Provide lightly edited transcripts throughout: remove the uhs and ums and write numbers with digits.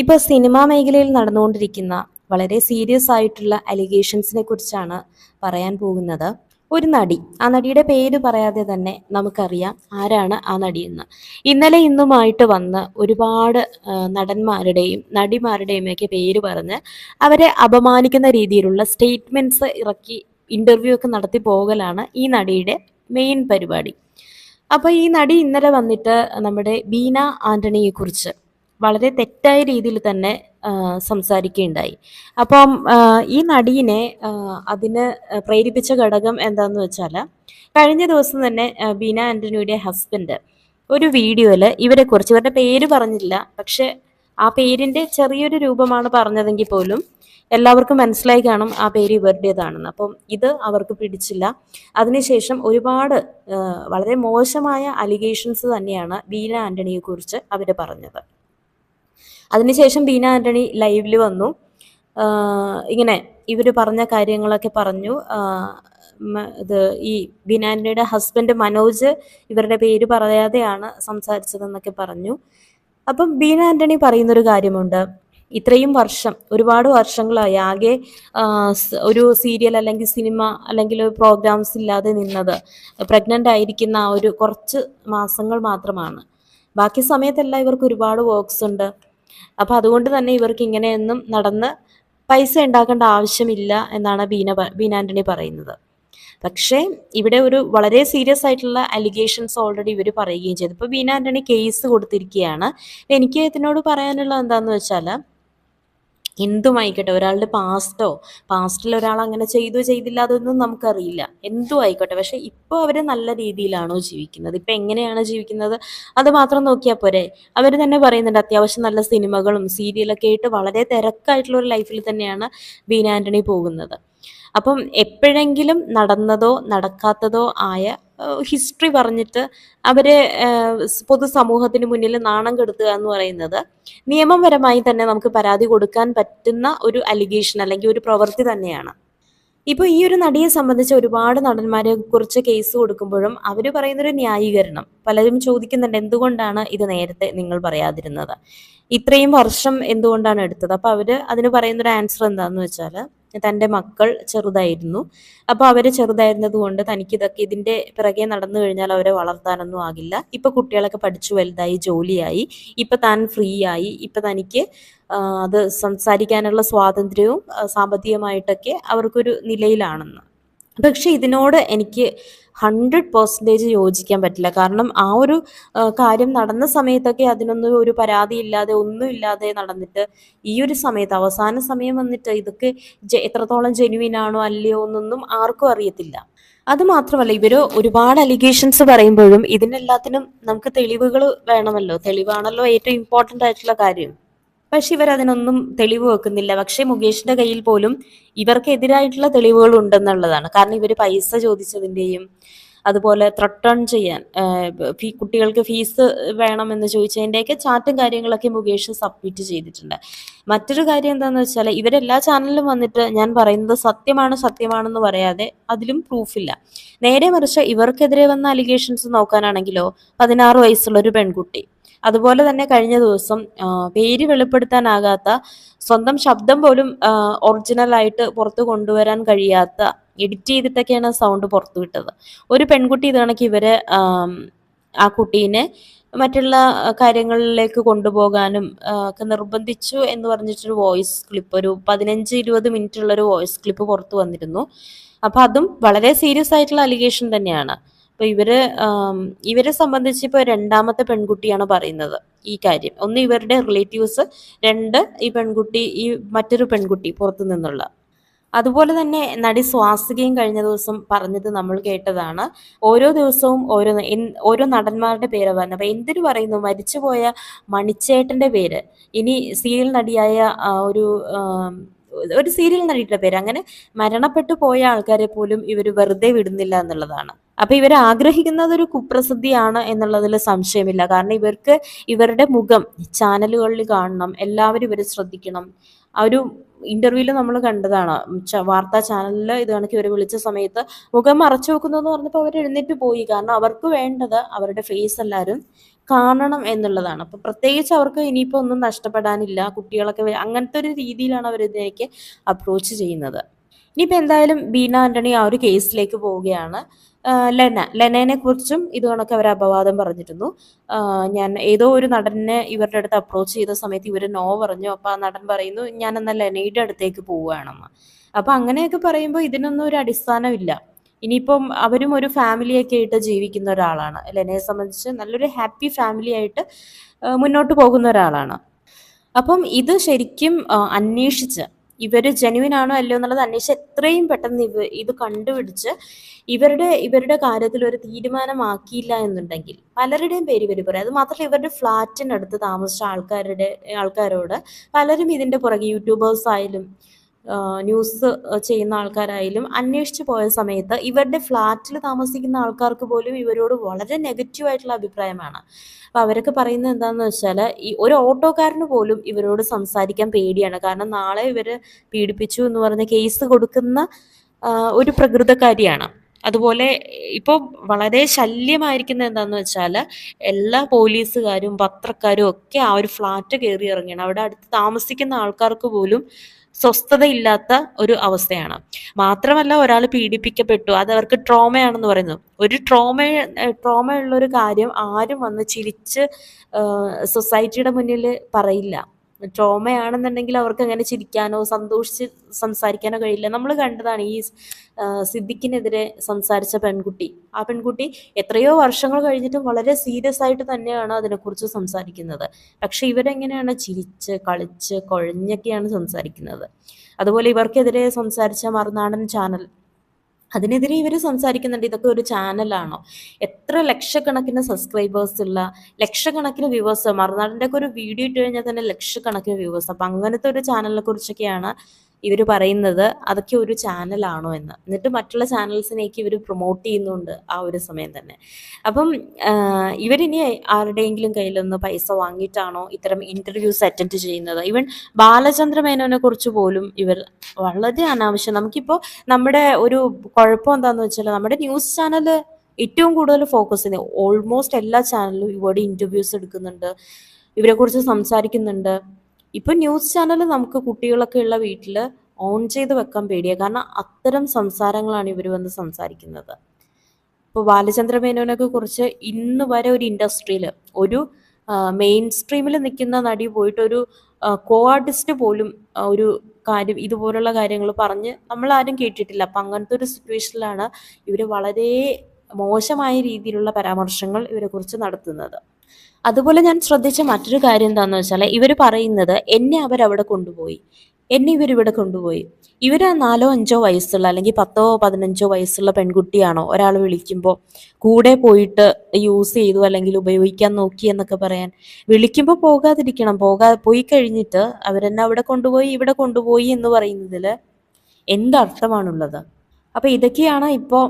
ഇപ്പോൾ സിനിമാ മേഖലയിൽ നടന്നുകൊണ്ടിരിക്കുന്ന വളരെ സീരിയസ് ആയിട്ടുള്ള അലിഗേഷൻസിനെ കുറിച്ചാണ് പറയാൻ പോകുന്നത്. ഒരു നടി, ആ നടിയുടെ പേര് പറയാതെ തന്നെ നമുക്കറിയാം ആരാണ് ആ നടിയെന്ന്. ഇന്നലെ ഇന്നുമായിട്ട് വന്ന് ഒരുപാട് നടന്മാരുടെയും നടിമാരുടെയും ഒക്കെ പേര് പറഞ്ഞ് അവരെ അപമാനിക്കുന്ന രീതിയിലുള്ള സ്റ്റേറ്റ്മെന്റ്സ് ഇറക്കി ഇന്റർവ്യൂ ഒക്കെ നടത്തി പോകലാണ് ഈ നടിയുടെ മെയിൻ പരിപാടി. അപ്പോൾ ഈ നടി ഇന്നലെ വന്നിട്ട് നമ്മുടെ ബീന ആന്റണിയെ കുറിച്ച് വളരെ തെറ്റായ രീതിയിൽ തന്നെ സംസാരിക്കുകയുണ്ടായി. അപ്പം ഈ നടീനെ അതിന് പ്രേരിപ്പിച്ച ഘടകം എന്താന്ന് വെച്ചാൽ, കഴിഞ്ഞ ദിവസം തന്നെ ബീന ആന്റണിയുടെ ഹസ്ബൻഡ് ഒരു വീഡിയോയിൽ ഇവരെക്കുറിച്ച്, ഇവരുടെ പേര് പറഞ്ഞില്ല, പക്ഷെ ആ പേരിന്റെ ചെറിയൊരു രൂപമാണ് പറഞ്ഞതെങ്കിൽ പോലും എല്ലാവർക്കും മനസ്സിലായി കാണും ആ പേര് ഇവരുടേതാണെന്ന്. അപ്പം ഇത് അവർക്ക് പിടിച്ചില്ല. അതിനുശേഷം ഒരുപാട് വളരെ മോശമായ അലിഗേഷൻസ് തന്നെയാണ് ബീന ആന്റണിയെ കുറിച്ച് അവർ പറഞ്ഞത്. അതിനുശേഷം ബീന ആന്റണി ലൈവിൽ വന്നു. ഇങ്ങനെ ഇവർ പറഞ്ഞ കാര്യങ്ങളൊക്കെ പറഞ്ഞു. ഇത് ഈ ബീന ആന്റണിയുടെ ഹസ്ബൻഡ് മനോജ് ഇവരുടെ പേര് പറയാതെയാണ് സംസാരിച്ചതെന്നൊക്കെ പറഞ്ഞു. അപ്പം ബീന ആന്റണി പറയുന്നൊരു കാര്യമുണ്ട്, ഇത്രയും വർഷം, ഒരുപാട് വർഷങ്ങളായി ആകെ ഒരു സീരിയൽ അല്ലെങ്കിൽ സിനിമ അല്ലെങ്കിൽ പ്രോഗ്രാംസ് ഇല്ലാതെ നിന്നത് പ്രഗ്നൻ്റ് ആയിരിക്കുന്ന ആ ഒരു കുറച്ച് മാസങ്ങൾ മാത്രമാണ്. ബാക്കി സമയത്തെല്ലാം ഇവർക്ക് ഒരുപാട് വർക്ക്സ് ഉണ്ട്. അപ്പോൾ അതുകൊണ്ട് തന്നെ ഇവർക്ക് ഇങ്ങനെയൊന്നും നടന്ന് പൈസ ഉണ്ടാക്കേണ്ട ആവശ്യമില്ല എന്നാണ് ബീന ആന്റണി പറയുന്നത്. പക്ഷേ ഇവിടെ ഒരു വളരെ സീരിയസ് ആയിട്ടുള്ള അലിഗേഷൻസ് ഓൾറെഡി ഇവർ പറയുകയും ചെയ്തു. ഇപ്പോൾ ബീന ആന്റണി കേസ് കൊടുത്തിരിക്കുകയാണ്. എനിക്ക് ഇതിനോട് പറയാനുള്ളത് എന്താണെന്ന് വെച്ചാൽ, എന്തുമായിക്കോട്ടെ, ഒരാളുടെ പാസ്റ്റിൽ ഒരാൾ അങ്ങനെ ചെയ്തു ചെയ്തില്ല അതൊന്നും നമുക്കറിയില്ല, എന്തും ആയിക്കോട്ടെ. പക്ഷെ ഇപ്പോൾ അവർ നല്ല രീതിയിലാണോ ജീവിക്കുന്നത്, ഇപ്പം എങ്ങനെയാണ് ജീവിക്കുന്നത്, അത് മാത്രം നോക്കിയാൽ പോരെ. അവർ തന്നെ പറയുന്നുണ്ട് അത്യാവശ്യം നല്ല സിനിമകളും സീരിയലൊക്കെ ആയിട്ട് വളരെ തിരക്കായിട്ടുള്ള ഒരു ലൈഫിൽ തന്നെയാണ് ബീന ആന്റണി പോകുന്നത്. അപ്പം എപ്പോഴെങ്കിലും നടന്നതോ നടക്കാത്തതോ ആയ ഹിസ്റ്ററി പറഞ്ഞിട്ട് അവരെ പൊതുസമൂഹത്തിന് മുന്നിൽ നാണം കെടുത്തുക എന്ന് പറയുന്നത് നിയമപരമായി തന്നെ നമുക്ക് പരാതി കൊടുക്കാൻ പറ്റുന്ന ഒരു അലിഗേഷൻ അല്ലെങ്കിൽ ഒരു പ്രവൃത്തി തന്നെയാണ്. ഇപ്പോൾ ഈ ഒരു നടിയെ സംബന്ധിച്ച് ഒരുപാട് നടന്മാരെ കുറിച്ച് കേസ് കൊടുക്കുമ്പോഴും അവർ പറയുന്നൊരു ന്യായീകരണം, പലരും ചോദിക്കുന്നുണ്ട് എന്തുകൊണ്ടാണ് ഇത് നേരത്തെ നിങ്ങൾ പറയാതിരുന്നത്, ഇത്രയും വർഷം എന്തുകൊണ്ടാണ് എടുത്തത്. അപ്പോൾ അവർ അതിന് പറയുന്നൊരു ആൻസർ എന്താണെന്ന് വെച്ചാൽ, തൻ്റെ മക്കൾ ചെറുതായിരുന്നു, അപ്പോൾ അവർ ചെറുതായിരുന്നത് കൊണ്ട് തനിക്ക് ഇതിൻ്റെ പിറകെ നടന്നു കഴിഞ്ഞാൽ അവരെ വളർത്താനൊന്നും ആകില്ല. ഇപ്പം കുട്ടികളൊക്കെ പഠിച്ചു വലുതായി ജോലിയായി, ഇപ്പം താൻ ഫ്രീ ആയി, ഇപ്പം തനിക്ക് അത് സംസാരിക്കാനുള്ള സ്വാതന്ത്ര്യവും സാമ്പത്തികമായിട്ടൊക്കെ അവർക്കൊരു നിലയിലാണെന്ന്. പക്ഷെ ഇതിനോട് എനിക്ക് 100% യോജിക്കാൻ പറ്റില്ല. കാരണം ആ ഒരു കാര്യം നടന്ന സമയത്തൊക്കെ അതിനൊന്നും ഒരു പരാതിയില്ലാതെ ഒന്നുമില്ലാതെ നടന്നിട്ട് ഈ ഒരു സമയത്ത് അവസാന സമയം വന്നിട്ട് ഇതൊക്കെ എത്രത്തോളം ജെന്യുവിൻ ആണോ അല്ലയോ എന്നൊന്നും ആർക്കും അറിയത്തില്ല. അത് മാത്രമല്ല, ഇവര് ഒരുപാട് അലിഗേഷൻസ് പറയുമ്പോഴും ഇതിനെല്ലാത്തിനും നമുക്ക് തെളിവുകൾ വേണമല്ലോ. തെളിവാണല്ലോ ഏറ്റവും ഇമ്പോർട്ടൻ്റ് ആയിട്ടുള്ള കാര്യം. പക്ഷെ ഇവരതിനൊന്നും തെളിവ് വെക്കുന്നില്ല. പക്ഷെ മുകേഷിന്റെ കയ്യിൽ പോലും ഇവർക്കെതിരായിട്ടുള്ള തെളിവുകൾ ഉണ്ടെന്നുള്ളതാണ്. കാരണം ഇവർ പൈസ ചോദിച്ചതിൻ്റെയും അതുപോലെ ത്രട്ടൺ ചെയ്യാൻ കുട്ടികൾക്ക് ഫീസ് വേണമെന്ന് ചോദിച്ചതിൻ്റെയൊക്കെ ചാറ്റും കാര്യങ്ങളൊക്കെ മുകേഷ് സബ്മിറ്റ് ചെയ്തിട്ടുണ്ട്. മറ്റൊരു കാര്യം എന്താണെന്ന് വെച്ചാൽ, ഇവരെല്ലാ ചാനലിലും വന്നിട്ട് ഞാൻ പറയുന്നത് സത്യമാണെന്ന് പറയാതെ അതിലും പ്രൂഫില്ല. നേരെ മറിച്ച് ഇവർക്കെതിരെ വന്ന അലിഗേഷൻസ് നോക്കാനാണെങ്കിലോ, 16 വയസ്സുള്ള ഒരു പെൺകുട്ടി, അതുപോലെ തന്നെ കഴിഞ്ഞ ദിവസം പേര് വെളിപ്പെടുത്താനാകാത്ത, സ്വന്തം ശബ്ദം പോലും ഒറിജിനലായിട്ട് പുറത്ത് കൊണ്ടുവരാൻ കഴിയാത്ത, എഡിറ്റ് ചെയ്തിട്ടൊക്കെയാണ് സൗണ്ട് പുറത്തു വിട്ടത് ഒരു പെൺകുട്ടി. ഇത് കണക്ക് ഇവര് ആ കുട്ടീനെ മറ്റുള്ള കാര്യങ്ങളിലേക്ക് കൊണ്ടുപോകാനും ഒക്കെ നിർബന്ധിച്ചു എന്ന് പറഞ്ഞിട്ടൊരു വോയിസ് ക്ലിപ്പ്, ഒരു 15-20 മിനിറ്റ് ഉള്ള ഒരു വോയിസ് ക്ലിപ്പ് പുറത്തു വന്നിരുന്നു. അപ്പൊ അതും വളരെ സീരിയസ് ആയിട്ടുള്ള അലിഗേഷൻ തന്നെയാണ്. അപ്പൊ ഇവരെ സംബന്ധിച്ച് ഇപ്പൊ രണ്ടാമത്തെ പെൺകുട്ടിയാണ് പറയുന്നത് ഈ കാര്യം. ഒന്ന് ഇവരുടെ റിലേറ്റീവ്സ്, രണ്ട് ഈ പെൺകുട്ടി, ഈ മറ്റൊരു പെൺകുട്ടി പുറത്തു നിന്നുള്ള. അതുപോലെ തന്നെ നടി സ്വാസികയും കഴിഞ്ഞ ദിവസം പറഞ്ഞത് നമ്മൾ കേട്ടതാണ്. ഓരോ ദിവസവും ഓരോ നടന്മാരുടെ പേര് പറഞ്ഞു. അപ്പൊ എന്തിനു പറയുന്നു, മരിച്ചുപോയ മണിച്ചേട്ടന്റെ പേര്, ഇനി സീരിയൽ നടിയായ ഒരു സീരിയൽ നടിയുടെ പേര്, അങ്ങനെ മരണപ്പെട്ടു പോയ ആൾക്കാരെ പോലും ഇവർ വെറുതെ വിടുന്നില്ല എന്നുള്ളതാണ്. അപ്പൊ ഇവർ ആഗ്രഹിക്കുന്നത് ഒരു കുപ്രസിദ്ധിയാണ് എന്നുള്ളതിൽ സംശയമില്ല. കാരണം ഇവർക്ക് ഇവരുടെ മുഖം ചാനലുകളിൽ കാണണം, എല്ലാവരും ഇവർ ശ്രദ്ധിക്കണം. ആ ഒരു ഇന്റർവ്യൂല് നമ്മൾ കണ്ടതാണ്, വാർത്താ ചാനലിൽ ഇത് കണക്ക് ഇവരെ വിളിച്ച സമയത്ത് മുഖം മറച്ചു വെക്കുന്നു എന്ന് പറഞ്ഞപ്പോൾ അവർ എഴുന്നേറ്റ് പോയി. കാരണം അവർക്ക് വേണ്ടത് അവരുടെ ഫേസ് എല്ലാവരും കാണണം എന്നുള്ളതാണ്. അപ്പൊ പ്രത്യേകിച്ച് അവർക്ക് ഇനിയിപ്പോ ഒന്നും നഷ്ടപ്പെടാനില്ല. കുട്ടികളൊക്കെ അങ്ങനത്തെ ഒരു രീതിയിലാണ് അവർ ഇതിലേക്ക് അപ്രോച്ച് ചെയ്യുന്നത്. ഇനിയിപ്പോ എന്തായാലും ബീന ആന്റണി ആ ഒരു കേസിലേക്ക് പോവുകയാണ്. ലെനയെ കുറിച്ചും ഇത് കണക്ക് അവർ അപവാദം പറഞ്ഞിരുന്നു. ഞാൻ ഏതോ ഒരു നടനെ ഇവരുടെ അടുത്ത് അപ്രോച്ച് ചെയ്ത സമയത്ത് ഇവർ നോ പറഞ്ഞു. അപ്പൊ ആ നടൻ പറയുന്നു ഞാൻ എന്നാൽ ലെനയുടെ അടുത്തേക്ക് പോവുകയാണെന്ന്. അപ്പൊ അങ്ങനെയൊക്കെ പറയുമ്പോൾ ഇതിനൊന്നും ഒരു അടിസ്ഥാനമില്ല. ഇനിയിപ്പം അവരും ഒരു ഫാമിലിയൊക്കെ ആയിട്ട് ജീവിക്കുന്ന ഒരാളാണ്. ലെനയെ സംബന്ധിച്ച് നല്ലൊരു ഹാപ്പി ഫാമിലി ആയിട്ട് മുന്നോട്ട് പോകുന്ന ഒരാളാണ്. അപ്പം ഇത് ശരിക്കും അന്വേഷിച്ച് ഇവര് ജെന്യുവിൻ ആണോ അല്ലയോ എന്നുള്ളത് അന്വേഷിച്ച് എത്രയും പെട്ടെന്ന് ഇത് കണ്ടുപിടിച്ച് ഇവരുടെ കാര്യത്തിൽ ഒരു തീരുമാനമാക്കിയില്ല എന്നുണ്ടെങ്കിൽ പലരുടെയും പേര് ഇവർ പറയും. അത് മാത്രമല്ല ഇവരുടെ ഫ്ലാറ്റിനടുത്ത് താമസിച്ച ആൾക്കാരോട് പലരും ഇതിന്റെ പുറകെ യൂട്യൂബേഴ്സ് ആയാലും ന്യൂസ് ചെയ്യുന്ന ആൾക്കാരായാലും അന്വേഷിച്ച് പോയ സമയത്ത് ഇവരുടെ ഫ്ലാറ്റിൽ താമസിക്കുന്ന ആൾക്കാർക്ക് പോലും ഇവരോട് വളരെ നെഗറ്റീവ് ആയിട്ടുള്ള അഭിപ്രായമാണ്. അപ്പൊ അവരൊക്കെ പറയുന്നത് എന്താന്ന് വെച്ചാൽ ഈ ഒരു ഓട്ടോക്കാരന് പോലും ഇവരോട് സംസാരിക്കാൻ പേടിയാണ്. കാരണം നാളെ ഇവര് പീഡിപ്പിച്ചു എന്ന് പറഞ്ഞ കേസ് കൊടുക്കുന്ന ഒരു പ്രകൃതക്കാരിയാണ്. അതുപോലെ ഇപ്പോൾ വളരെ ശല്യമായിരിക്കുന്ന എന്താന്ന് വെച്ചാൽ എല്ലാ പോലീസുകാരും പത്രക്കാരും ഒക്കെ ആ ഒരു ഫ്ലാറ്റ് കയറി ഇറങ്ങിയാണ്. അവിടെ അടുത്ത് താമസിക്കുന്ന ആൾക്കാർക്ക് പോലും സ്വസ്ഥതയില്ലാത്ത ഒരു അവസ്ഥയാണ്. മാത്രമല്ല ഒരാൾ പീഡിപ്പിക്കപ്പെട്ടു അത് അവർക്ക് ട്രോമയാണെന്ന് പറയുന്നു. ഒരു ട്രോമ ഉള്ള ഒരു കാര്യം ആരും വന്ന് ചിരിച്ച് സൊസൈറ്റിയുടെ മുന്നിൽ പറയില്ല. ട്രോമയാണെന്നുണ്ടെങ്കിൽ അവർക്ക് അങ്ങനെ ചിരിക്കാനോ സന്തോഷിച്ച് സംസാരിക്കാനോ കഴിയില്ല. നമ്മൾ കണ്ടതാണ് ഈ സിദ്ദിഖിനെതിരെ സംസാരിച്ച പെൺകുട്ടി. ആ പെൺകുട്ടി എത്രയോ വർഷങ്ങൾ കഴിഞ്ഞിട്ടും വളരെ സീരിയസ് ആയിട്ട് തന്നെയാണ് അതിനെക്കുറിച്ച് സംസാരിക്കുന്നത്. പക്ഷെ ഇവരെങ്ങനെയാണ് ചിരിച്ച് കളിച്ച് കുഴഞ്ഞൊക്കെയാണ് സംസാരിക്കുന്നത്. അതുപോലെ ഇവർക്കെതിരെ സംസാരിച്ച മറുനാടൻ ചാനൽ, അതിനെതിരെ ഇവർ സംസാരിക്കുന്നുണ്ട്. ഇതൊക്കെ ഒരു ചാനലാണോ? എത്ര ലക്ഷക്കണക്കിന് സബ്സ്ക്രൈബേഴ്സ് ഉള്ള ലക്ഷക്കണക്കിന് വ്യൂവേഴ്സ്, മറുനാടിൻ്റെ ഒക്കെ ഒരു വീഡിയോ ഇട്ട് കഴിഞ്ഞാൽ തന്നെ ലക്ഷക്കണക്കിന് വ്യൂവേഴ്സ്. അപ്പം അങ്ങനത്തെ ഒരു ചാനലിനെ കുറിച്ചൊക്കെയാണ് ഇവർ പറയുന്നത് അതൊക്കെ ഒരു ചാനലാണോ എന്ന്. എന്നിട്ട് മറ്റുള്ള ചാനൽസിനേക്ക് ഇവർ പ്രൊമോട്ട് ചെയ്യുന്നുണ്ട് ആ ഒരു സമയം തന്നെ. അപ്പം ഇവരിനി ആരുടെയെങ്കിലും കയ്യിലൊന്ന് പൈസ വാങ്ങിയിട്ടാണോ ഇത്തരം ഇന്റർവ്യൂസ് അറ്റൻഡ് ചെയ്യുന്നത്? ഈവൻ ബാലചന്ദ്ര മേനോനെ കുറിച്ച് പോലും ഇവർ വളരെ അനാവശ്യം. നമുക്കിപ്പോൾ നമ്മുടെ ഒരു കുഴപ്പം എന്താന്ന് വെച്ചാൽ നമ്മുടെ ന്യൂസ് ചാനൽ ഏറ്റവും കൂടുതൽ ഫോക്കസ് ചെയ്യുന്നത് ഓൾമോസ്റ്റ് എല്ലാ ചാനലിലും ഇവിടെ ഇന്റർവ്യൂസ് എടുക്കുന്നുണ്ട്, ഇവരെക്കുറിച്ച് സംസാരിക്കുന്നുണ്ട്. ഇപ്പൊ ന്യൂസ് ചാനൽ നമുക്ക് കുട്ടികളൊക്കെ ഉള്ള വീട്ടിൽ ഓൺ ചെയ്ത് വെക്കാൻ പേടിയാണ്. കാരണം അത്തരം സംസാരങ്ങളാണ് ഇവർ വന്ന് സംസാരിക്കുന്നത്. ഇപ്പോൾ ബാലചന്ദ്ര മേനോനൊക്കെ കുറിച്ച് ഇന്ന് വരെ ഒരു ഇൻഡസ്ട്രിയിൽ ഒരു മെയിൻ സ്ട്രീമിൽ നിൽക്കുന്ന നടി പോയിട്ട് ഒരു കോ ആർട്ടിസ്റ്റ് പോലും ഒരു കാര്യം ഇതുപോലുള്ള കാര്യങ്ങൾ പറഞ്ഞ് നമ്മളാരും കേട്ടിട്ടില്ല. അപ്പം അങ്ങനത്തെ ഒരു സിറ്റുവേഷനിലാണ് ഇവർ വളരെ മോശമായ രീതിയിലുള്ള പരാമർശങ്ങൾ ഇവരെക്കുറിച്ച് നടത്തുന്നത്. അതുപോലെ ഞാൻ ശ്രദ്ധിച്ച മറ്റൊരു കാര്യം എന്താണെന്ന് വെച്ചാൽ ഇവർ പറയുന്നത് എന്നെ അവരവിടെ കൊണ്ടുപോയി, എന്നെ ഇവരിവിടെ കൊണ്ടുപോയി. ഇവർ 4-5 വയസ്സുള്ള അല്ലെങ്കിൽ 10-15 വയസ്സുള്ള പെൺകുട്ടിയാണോ ഒരാൾ വിളിക്കുമ്പോൾ കൂടെ പോയിട്ട് യൂസ് ചെയ്തു അല്ലെങ്കിൽ ഉപയോഗിക്കാൻ നോക്കി എന്നൊക്കെ പറയാൻ? വിളിക്കുമ്പോൾ പോകാതിരിക്കണം. പോയി കഴിഞ്ഞിട്ട് അവരെന്നെ അവിടെ കൊണ്ടുപോയി ഇവിടെ കൊണ്ടുപോയി എന്ന് പറയുന്നതിൽ എന്തർത്ഥമാണുള്ളത്? അപ്പം ഇതൊക്കെയാണ് ഇപ്പോൾ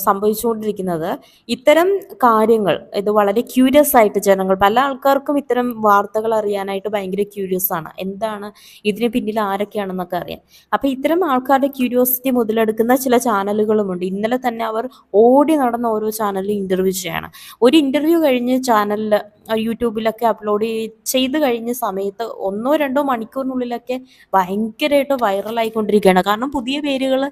സംഭവിച്ചുകൊണ്ടിരിക്കുന്നത്. ഇത്തരം കാര്യങ്ങൾ ഇത് വളരെ ക്യൂരിയസ് ആയിട്ട് ജനങ്ങൾ, പല ആൾക്കാർക്കും ഇത്തരം വാർത്തകൾ അറിയാനായിട്ട് ഭയങ്കര ക്യൂരിയസ് ആണ്. എന്താണ് ഇതിന് പിന്നിൽ ആരൊക്കെയാണെന്നൊക്കെ അറിയാൻ. അപ്പം ഇത്തരം ആൾക്കാരുടെ ക്യൂരിയോസിറ്റി മുതലെടുക്കുന്ന ചില ചാനലുകളുമുണ്ട്. ഇന്നലെ തന്നെ അവർ ഓടി നടന്ന ഓരോ ചാനലിൽ ഇൻ്റർവ്യൂ ചെയ്യണം. ഒരു ഇൻ്റർവ്യൂ കഴിഞ്ഞ് ചാനലിൽ യൂട്യൂബിലൊക്കെ അപ്ലോഡ് ചെയ്ത് കഴിഞ്ഞ സമയത്ത് 1-2 മണിക്കൂറിനുള്ളിലൊക്കെ ഭയങ്കരമായിട്ട് വൈറലായിക്കൊണ്ടിരിക്കുകയാണ്. കാരണം പുതിയ പേരുകൾ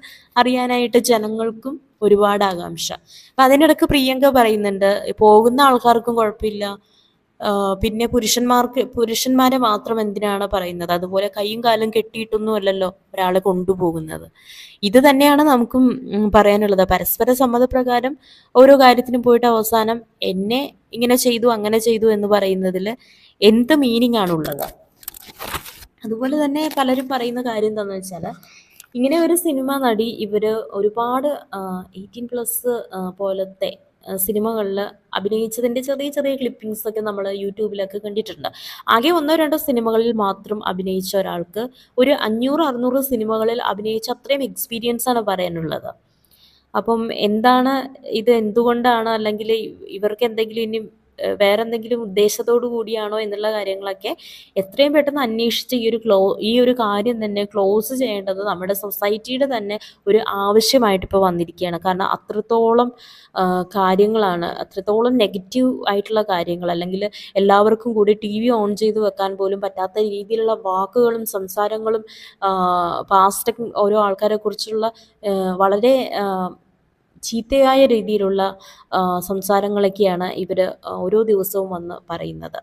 അറിയാനായിട്ട് ജനങ്ങൾക്കും ഒരുപാട് ആകാംക്ഷ. അപ്പം അതിനിടക്ക് പ്രിയങ്ക പറയുന്നുണ്ട് പോകുന്ന ആൾക്കാർക്കും കുഴപ്പമില്ല, പിന്നെ പുരുഷന്മാരെ മാത്രം എന്തിനാണ് പറയുന്നത്? അതുപോലെ കൈയും കാലും കെട്ടിയിട്ടൊന്നും അല്ലല്ലോ ഒരാളെ കൊണ്ടുപോകുന്നത്. ഇത് തന്നെയാണ് നമുക്കും പറയാനുള്ളത്. പരസ്പര സമ്മതപ്രകാരം ഓരോ കാര്യത്തിനും പോയിട്ട് അവസാനം എന്നെ ഇങ്ങനെ ചെയ്തു അങ്ങനെ ചെയ്തു എന്ന് പറയുന്നതിൽ എന്ത് മീനിങ് ആണുള്ളത്? അതുപോലെ തന്നെ പലരും പറയുന്ന കാര്യം എന്താണെന്ന് വെച്ചാൽ ഇങ്ങനെ ഒരു സിനിമ നടി ഇവര് ഒരുപാട് 18+ പോലത്തെ സിനിമകളിൽ അഭിനയിച്ചതിൻ്റെ ചെറിയ ചെറിയ ക്ലിപ്പിങ്സ് ഒക്കെ നമ്മൾ യൂട്യൂബിലൊക്കെ കണ്ടിട്ടുണ്ട്. ആകെ 1-2 സിനിമകളിൽ മാത്രം അഭിനയിച്ച ഒരാൾക്ക് ഒരു 500-600 സിനിമകളിൽ അഭിനയിച്ച അത്രയും എക്സ്പീരിയൻസ് ആണ് പറയാനുള്ളത്. അപ്പം എന്താണ് ഇത്, എന്തുകൊണ്ടാണ്, അല്ലെങ്കിൽ ഇവർക്ക് എന്തെങ്കിലും ഇനി വേറെ എന്തെങ്കിലും ഉദ്ദേശത്തോടു കൂടിയാണോ എന്നുള്ള കാര്യങ്ങളൊക്കെ എത്രയും പെട്ടെന്ന് അന്വേഷിച്ച് ഈ ഒരു കാര്യം തന്നെ ക്ലോസ് ചെയ്യേണ്ടത് നമ്മുടെ സൊസൈറ്റിയുടെ തന്നെ ഒരു ആവശ്യമായിട്ട് ഇപ്പോൾ വന്നിരിക്കുകയാണ്. കാരണം അത്രത്തോളം കാര്യങ്ങളാണ്, അത്രത്തോളം നെഗറ്റീവ് ആയിട്ടുള്ള കാര്യങ്ങൾ, അല്ലെങ്കിൽ എല്ലാവർക്കും കൂടി TV ഓൺ ചെയ്ത് വെക്കാൻ പോലും പറ്റാത്ത രീതിയിലുള്ള വാക്കുകളും സംസാരങ്ങളും പാസ്റ്റ് ഓരോ ആൾക്കാരെ കുറിച്ചുള്ള വളരെ ചീത്തയായ രീതിയിലുള്ള സംസാരങ്ങളൊക്കെയാണ് ഇവർ ഓരോ ദിവസവും വന്ന് പറയുന്നത്.